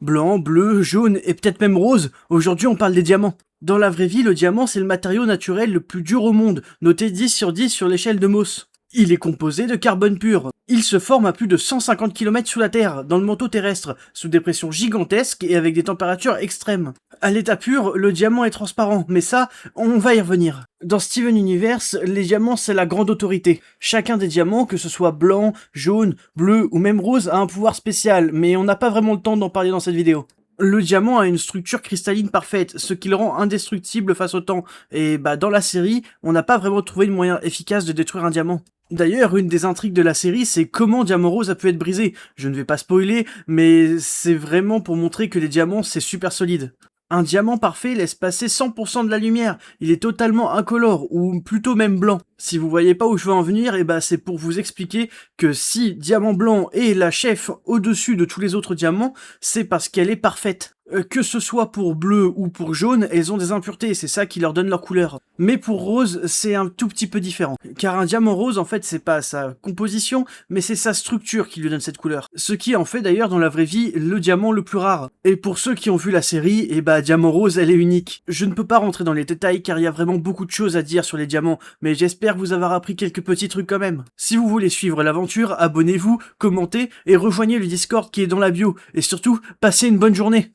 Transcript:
blanc, bleu, jaune et peut-être même rose. Aujourd'hui, on parle des diamants. Dans la vraie vie, le diamant, c'est le matériau naturel le plus dur au monde, noté 10 sur 10 sur l'échelle de Mohs. Il est composé de carbone pur. Il se forme à plus de 150 km sous la Terre, dans le manteau terrestre, sous des pressions gigantesques et avec des températures extrêmes. À l'état pur, le diamant est transparent, mais ça, on va y revenir. Dans Steven Universe, les diamants c'est la grande autorité. Chacun des diamants, que ce soit blanc, jaune, bleu ou même rose, a un pouvoir spécial, mais on n'a pas vraiment le temps d'en parler dans cette vidéo. Le diamant a une structure cristalline parfaite, ce qui le rend indestructible face au temps, et dans la série, on n'a pas vraiment trouvé de moyen efficace de détruire un diamant. D'ailleurs, une des intrigues de la série, c'est comment Diamant Rose a pu être brisé. Je ne vais pas spoiler, mais c'est vraiment pour montrer que les diamants, c'est super solide. Un diamant parfait laisse passer 100% de la lumière, il est totalement incolore, ou plutôt même blanc. Si vous voyez pas où je veux en venir, c'est pour vous expliquer que si Diamant Blanc est la chef au-dessus de tous les autres diamants, c'est parce qu'elle est parfaite. Que ce soit pour bleu ou pour jaune, elles ont des impuretés, c'est ça qui leur donne leur couleur. Mais pour rose, c'est un tout petit peu différent. Car un diamant rose, en fait, c'est pas sa composition, mais c'est sa structure qui lui donne cette couleur. Ce qui en fait d'ailleurs dans la vraie vie le diamant le plus rare. Et pour ceux qui ont vu la série, Diamant Rose, elle est unique. Je ne peux pas rentrer dans les détails car il y a vraiment beaucoup de choses à dire sur les diamants, mais j'espère vous avoir appris quelques petits trucs quand même. Si vous voulez suivre l'aventure, abonnez-vous, commentez et rejoignez le Discord qui est dans la bio. Et surtout, passez une bonne journée.